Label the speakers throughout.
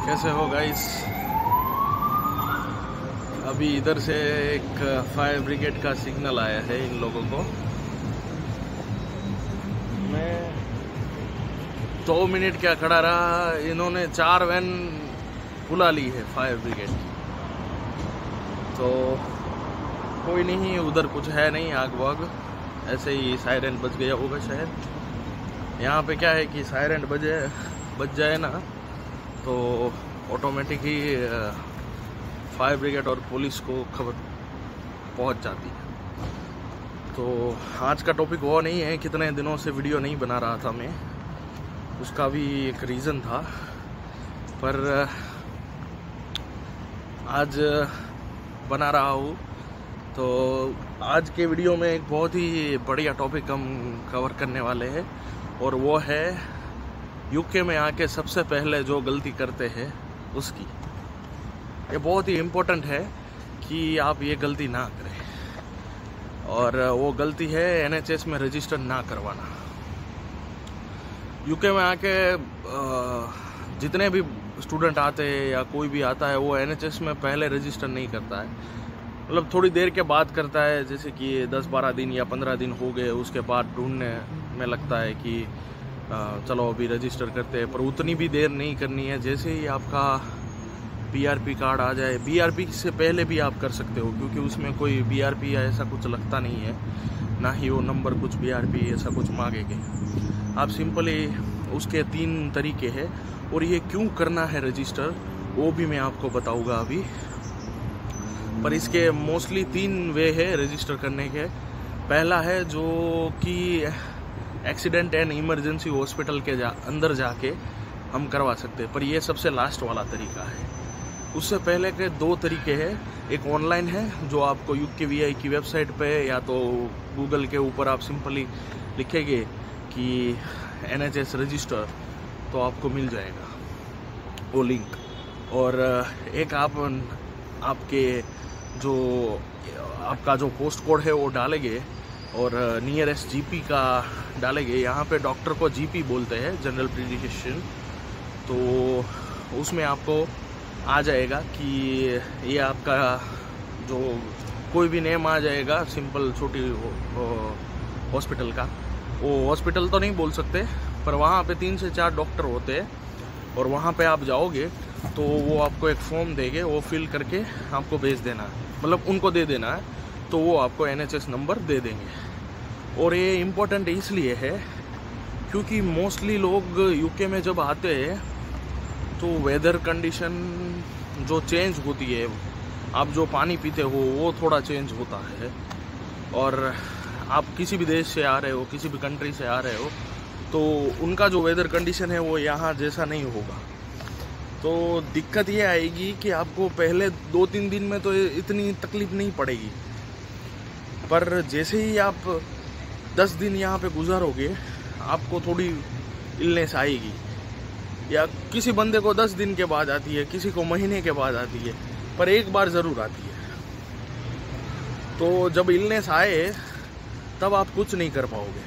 Speaker 1: कैसे हो गाइस। अभी इधर से एक फायर ब्रिगेड का सिग्नल आया है इन लोगों को। मैं 2 मिनट क्या खड़ा रहा, इन्होंने 4 वैन बुला ली है फायर ब्रिगेड। तो कोई नहीं, उधर कुछ है नहीं आग वाग, ऐसे ही सायरन बज गया होगा शायद। यहाँ पे क्या है कि सायरन बज जाए ना तो ऑटोमेटिक ही फायर ब्रिगेड और पुलिस को खबर पहुंच जाती है। तो आज का टॉपिक वो नहीं है, कितने दिनों से वीडियो नहीं बना रहा था मैं, उसका भी एक रीज़न था, पर आज बना रहा हूँ। तो आज के वीडियो में एक बहुत ही बढ़िया टॉपिक हम कवर करने वाले हैं, और वो है यूके में आके सबसे पहले जो गलती करते हैं उसकी। ये बहुत ही इम्पोर्टेंट है कि आप ये गलती ना करें, और वो गलती है NHS में रजिस्टर ना करवाना। यूके में आके जितने भी स्टूडेंट आते हैं या कोई भी आता है वो NHS में पहले रजिस्टर नहीं करता है, मतलब थोड़ी देर के बाद करता है, जैसे कि 10-12 दिन या 15 दिन हो गए, उसके बाद ढूंढने में लगता है कि चलो अभी रजिस्टर करते हैं। पर उतनी भी देर नहीं करनी है। जैसे ही आपका BRP कार्ड आ जाए, BRP से पहले भी आप कर सकते हो, क्योंकि उसमें कोई BRP या ऐसा कुछ लगता नहीं है, ना ही वो नंबर कुछ BRP ऐसा कुछ मांगेंगे। आप सिंपली उसके 3 तरीके हैं, और ये क्यों करना है रजिस्टर वो भी मैं आपको बताऊंगा अभी। पर इसके मोस्टली 3 वे है रजिस्टर करने के। पहला है जो कि एक्सीडेंट एंड इमरजेंसी हॉस्पिटल के अंदर जाके हम करवा सकते हैं, पर ये सबसे लास्ट वाला तरीका है। उससे पहले के 2 तरीके हैं। एक ऑनलाइन है जो आपको UKVI की वेबसाइट पे या तो गूगल के ऊपर आप सिंपली लिखेंगे कि NHS रजिस्टर, तो आपको मिल जाएगा वो लिंक। और एक आपका जो पोस्ट कोड है वो डालेंगे, और नियरेस्ट GP का डालेंगे। यहाँ पे डॉक्टर को GP बोलते हैं, जनरल पीडियाट्रिशियन। तो उसमें आपको आ जाएगा कि ये आपका जो कोई भी नेम आ जाएगा, सिंपल छोटी हॉस्पिटल का। वो हॉस्पिटल तो नहीं बोल सकते, पर वहाँ पे 3 से 4 डॉक्टर होते हैं, और वहाँ पे आप जाओगे तो वो आपको एक फॉर्म देंगे, वो फिल करके आपको भेज देना है, मतलब उनको दे देना है, तो वो आपको NHS नंबर दे देंगे। और ये इम्पोर्टेंट इसलिए है क्योंकि मोस्टली लोग यूके में जब आते हैं तो वेदर कंडीशन जो चेंज होती है, आप जो पानी पीते हो वो थोड़ा चेंज होता है, और आप किसी भी देश से आ रहे हो, किसी भी कंट्री से आ रहे हो, तो उनका जो वेदर कंडीशन है वो यहाँ जैसा नहीं होगा। तो दिक्कत ये आएगी कि आपको पहले 2-3 दिन में तो इतनी तकलीफ नहीं पड़ेगी, पर जैसे ही आप 10 दिन यहाँ पे गुजारोगे आपको थोड़ी इलनेस आएगी, या किसी बंदे को 10 दिन के बाद आती है, किसी को महीने के बाद आती है, पर एक बार ज़रूर आती है। तो जब इलनेस आए तब आप कुछ नहीं कर पाओगे।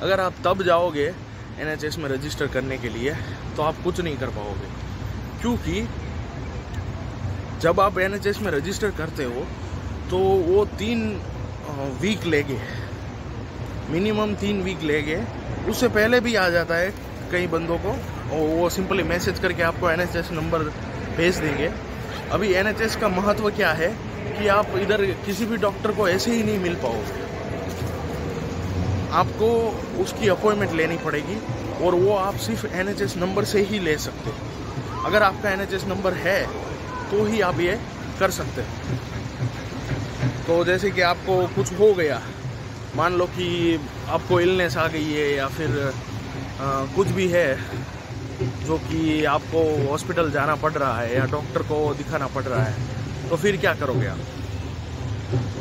Speaker 1: अगर आप तब जाओगे NHS में रजिस्टर करने के लिए तो आप कुछ नहीं कर पाओगे, क्योंकि जब आप NHS में रजिस्टर करते हो तो वो 3 वीक लेंगे, मिनिमम 3 वीक लेंगे। उससे पहले भी आ जाता है कई बंदों को, और वो सिंपली मैसेज करके आपको NHS नंबर भेज देंगे। अभी NHS का महत्व क्या है कि आप इधर किसी भी डॉक्टर को ऐसे ही नहीं मिल पाओगे, आपको उसकी अपॉइंटमेंट लेनी पड़ेगी, और वो आप सिर्फ NHS नंबर से ही ले सकते हो। अगर आपका NHS नंबर है तो ही आप ये कर सकते हो। तो जैसे कि आपको कुछ हो गया, मान लो कि आपको इलनेस आ गई है, या फिर कुछ भी है जो कि आपको हॉस्पिटल जाना पड़ रहा है या डॉक्टर को दिखाना पड़ रहा है, तो फिर क्या करोगे आप?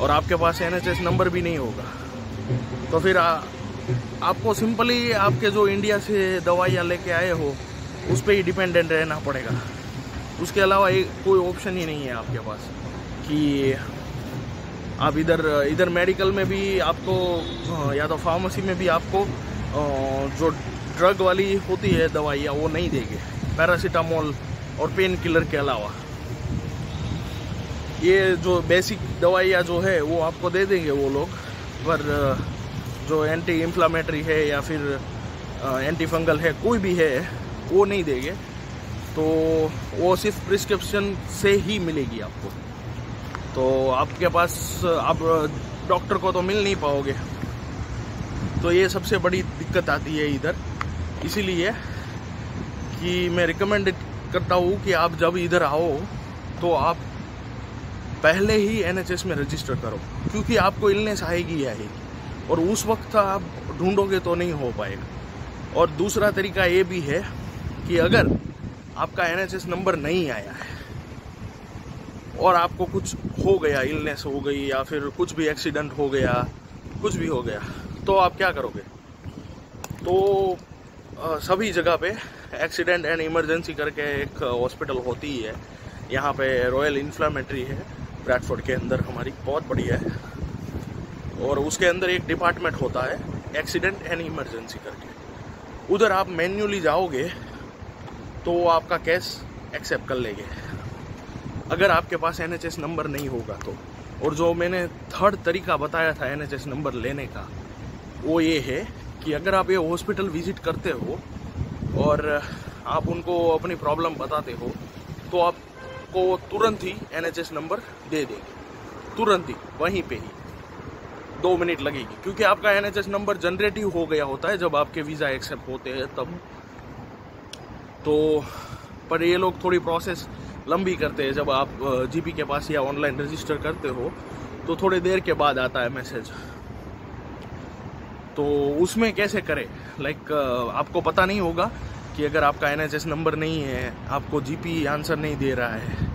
Speaker 1: और आपके पास NHS नंबर भी नहीं होगा, तो फिर आपको सिंपली आपके जो इंडिया से दवाइयाँ लेके आए हो उस पर ही डिपेंडेंट रहना पड़ेगा। उसके अलावा कोई ऑप्शन ही नहीं है आपके पास कि आप इधर मेडिकल में भी आपको, या तो फार्मेसी में भी आपको जो ड्रग वाली होती है दवाइयाँ वो नहीं देंगे, पैरासीटामोल और पेन किलर के अलावा। ये जो बेसिक दवाइयाँ जो है वो आपको दे देंगे वो लोग, पर जो एंटी इन्फ्लामेटरी है या फिर एंटी फंगल है, कोई भी है, वो नहीं देंगे। तो वो सिर्फ प्रिस्क्रिप्शन से ही मिलेगी आपको। तो आपके पास आप डॉक्टर को तो मिल नहीं पाओगे। तो ये सबसे बड़ी दिक्कत आती है इधर। इसीलिए कि मैं रिकमेंड करता हूँ कि आप जब इधर आओ तो आप पहले ही NHS में रजिस्टर करो, क्योंकि आपको इलनेस आएगी आएगी और उस वक्त आप ढूंढोगे तो नहीं हो पाएगा। और दूसरा तरीका ये भी है कि अगर आपका NHS नंबर नहीं आया है और आपको कुछ हो गया, इलनेस हो गई या फिर कुछ भी एक्सीडेंट हो गया, कुछ भी हो गया, तो आप क्या करोगे? तो सभी जगह पे एक्सीडेंट एंड इमरजेंसी करके एक हॉस्पिटल होती ही है। यहाँ पे रॉयल इन्फ्लामेटरी है ब्रैडफोर्ड के अंदर, हमारी बहुत बढ़िया है। और उसके अंदर एक डिपार्टमेंट होता है एक्सीडेंट एंड इमरजेंसी करके। उधर आप मैन्युअली जाओगे तो वो आपका केस एक्सेप्ट कर लेंगे, अगर आपके पास NHS नंबर नहीं होगा तो। और जो मैंने थर्ड तरीका बताया था NHS नंबर लेने का, वो ये है कि अगर आप ये हॉस्पिटल विजिट करते हो और आप उनको अपनी प्रॉब्लम बताते हो तो आपको तुरंत ही NHS नंबर दे देंगे, तुरंत ही, वहीं पे ही 2 मिनट लगेगी, क्योंकि आपका NHS नंबर जनरेटिव हो गया होता है जब आपके वीज़ा एक्सेप्ट होते हैं तब। तो पर ये लोग थोड़ी प्रोसेस लंबी करते हैं। जब आप GP के पास या ऑनलाइन रजिस्टर करते हो तो थोड़ी देर के बाद आता है मैसेज। तो उसमें कैसे करें, लाइक आपको पता नहीं होगा कि अगर आपका NHS नंबर नहीं है, आपको GP आंसर नहीं दे रहा है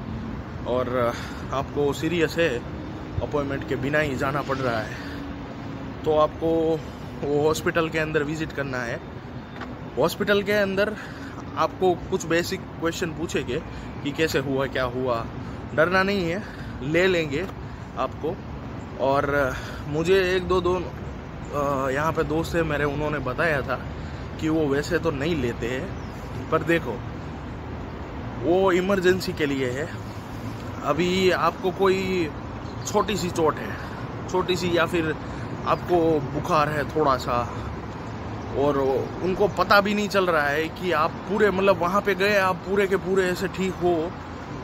Speaker 1: और आपको सीरियस है, अपॉइंटमेंट के बिना ही जाना पड़ रहा है, तो आपको वो हॉस्पिटल के अंदर विजिट करना है। हॉस्पिटल के अंदर आपको कुछ बेसिक क्वेश्चन पूछेंगे कि कैसे हुआ, क्या हुआ। डरना नहीं है, ले लेंगे आपको। और मुझे एक दो यहाँ पे दोस्त है मेरे, उन्होंने बताया था कि वो वैसे तो नहीं लेते हैं, पर देखो वो इमरजेंसी के लिए है। अभी आपको कोई छोटी सी चोट है, छोटी सी, या फिर आपको बुखार है थोड़ा सा, और उनको पता भी नहीं चल रहा है कि आप पूरे, मतलब वहाँ पे गए आप पूरे के पूरे ऐसे ठीक हो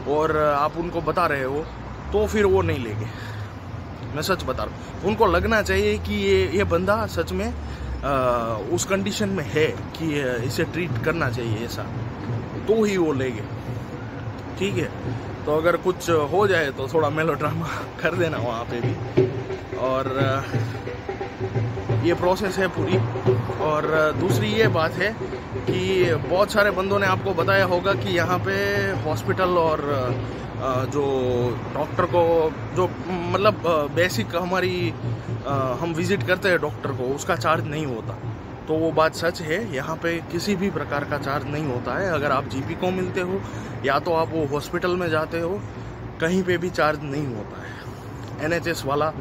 Speaker 1: और आप उनको बता रहे हो, तो फिर वो नहीं लेंगे। मैं सच बता रहा हूँ, उनको लगना चाहिए कि ये बंदा सच में उस कंडीशन में है कि इसे ट्रीट करना चाहिए ऐसा, तो ही वो लेंगे। ठीक है, तो अगर कुछ हो जाए तो थोड़ा मेलोड्रामा कर देना वहाँ पे भी। और ये प्रोसेस है पूरी। और दूसरी ये बात है कि बहुत सारे बंदों ने आपको बताया होगा कि यहाँ पे हॉस्पिटल और जो डॉक्टर को, जो मतलब बेसिक हमारी हम विजिट करते हैं डॉक्टर को, उसका चार्ज नहीं होता। तो वो बात सच है, यहाँ पे किसी भी प्रकार का चार्ज नहीं होता है। अगर आप GP को मिलते हो या तो आप वो हॉस्पिटल में जाते हो, कहीं पे भी चार्ज नहीं होता है। NHS वाला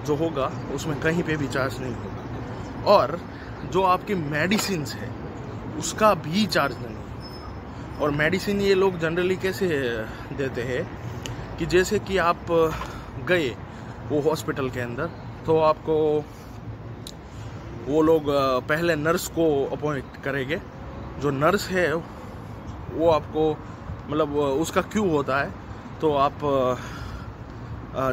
Speaker 1: जो होगा उसमें कहीं पे भी चार्ज नहीं होगा। और जो आपकी मेडिसिन्स है उसका भी चार्ज नहीं। और मेडिसिन ये लोग जनरली कैसे देते हैं कि जैसे कि आप गए वो हॉस्पिटल के अंदर, तो आपको वो लोग पहले नर्स को अपॉइंट करेंगे। जो नर्स है वो आपको, मतलब उसका क्यू होता है, तो आप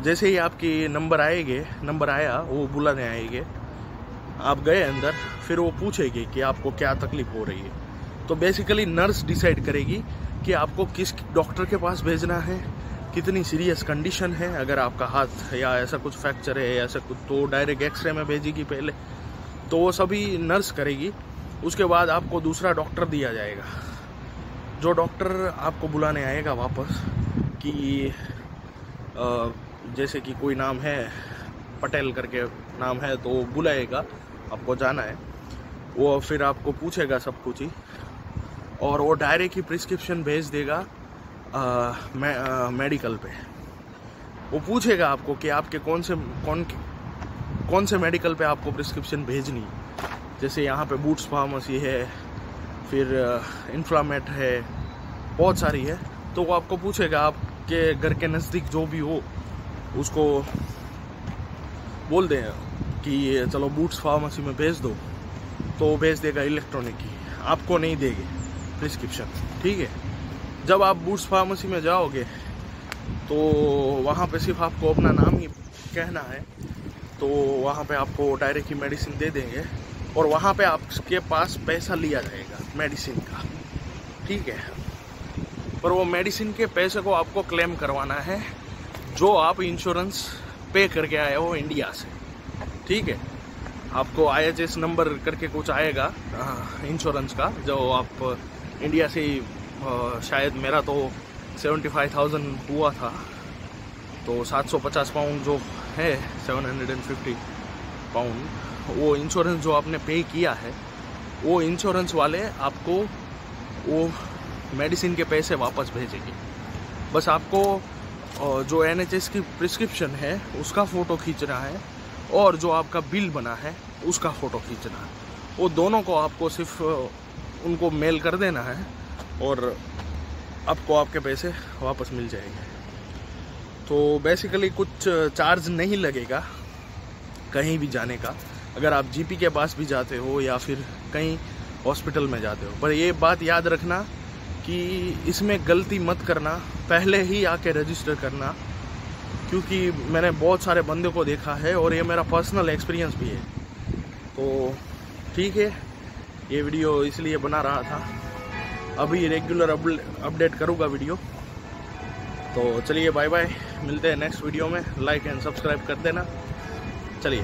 Speaker 1: जैसे ही आपकी नंबर आया वो बुलाने आएंगे, आप गए अंदर, फिर वो पूछेगी कि आपको क्या तकलीफ हो रही है। तो बेसिकली नर्स डिसाइड करेगी कि आपको किस डॉक्टर के पास भेजना है, कितनी सीरियस कंडीशन है। अगर आपका हाथ या ऐसा कुछ फ्रैक्चर है या ऐसा कुछ, तो डायरेक्ट एक्सरे में भेजेगी पहले, तो वो सभी नर्स करेगी। उसके बाद आपको दूसरा डॉक्टर दिया जाएगा। जो डॉक्टर आपको बुलाने आएगा वापस, कि जैसे कि कोई नाम है पटेल करके नाम है, तो बुलाएगा, आपको जाना है। वो फिर आपको पूछेगा सब कुछ ही, और वो डायरेक्ट ही प्रिस्क्रिप्शन भेज देगा मेडिकल पे। वो पूछेगा आपको कि आपके कौन से मेडिकल पे आपको प्रिस्क्रिप्शन भेजनी। जैसे यहाँ पे बूट्स फार्मेसी है, फिर इन्फ्लामेट है, बहुत सारी है। तो वो आपको पूछेगा, आपके घर के नज़दीक जो भी हो उसको बोल दें कि चलो बूट्स फार्मेसी में भेज दो, तो वो भेज देगा इलेक्ट्रॉनिक की, आपको नहीं देगी प्रिस्क्रिप्शन, ठीक है। जब आप बूट्स फार्मेसी में जाओगे तो वहाँ पे सिर्फ आपको अपना नाम ही कहना है, तो वहाँ पे आपको डायरेक्ट ही मेडिसिन दे देंगे और वहाँ पे आपके पास पैसा लिया जाएगा मेडिसिन का, ठीक है। पर वो मेडिसिन के पैसे को आपको क्लेम करवाना है जो आप इंश्योरेंस पे करके आए हो इंडिया से, ठीक है। आपको IHS नंबर करके कुछ आएगा इंश्योरेंस का, जो आप इंडिया से ही शायद मेरा तो 75,000 हुआ था, तो 750 पाउंड जो है 750 पाउंड, वो इंश्योरेंस जो आपने पे किया है, वो इंश्योरेंस वाले आपको वो मेडिसिन के पैसे वापस भेजेंगे। बस आपको जो NHS की प्रिस्क्रिप्शन है उसका फ़ोटो खींचना है और जो आपका बिल बना है उसका फ़ोटो खींचना है, वो दोनों को आपको सिर्फ उनको मेल कर देना है और आपको आपके पैसे वापस मिल जाएंगे। तो बेसिकली कुछ चार्ज नहीं लगेगा कहीं भी जाने का, अगर आप GP के पास भी जाते हो या फिर कहीं हॉस्पिटल में जाते हो। पर ये बात याद रखना कि इसमें गलती मत करना, पहले ही आके रजिस्टर करना, क्योंकि मैंने बहुत सारे बंदे को देखा है और ये मेरा पर्सनल एक्सपीरियंस भी है। तो ठीक है, ये वीडियो इसलिए बना रहा था, अभी रेगुलर अपडेट करूँगा वीडियो। तो चलिए बाय बाय, मिलते हैं नेक्स्ट वीडियो में, लाइक एंड सब्सक्राइब कर देना। चलिए।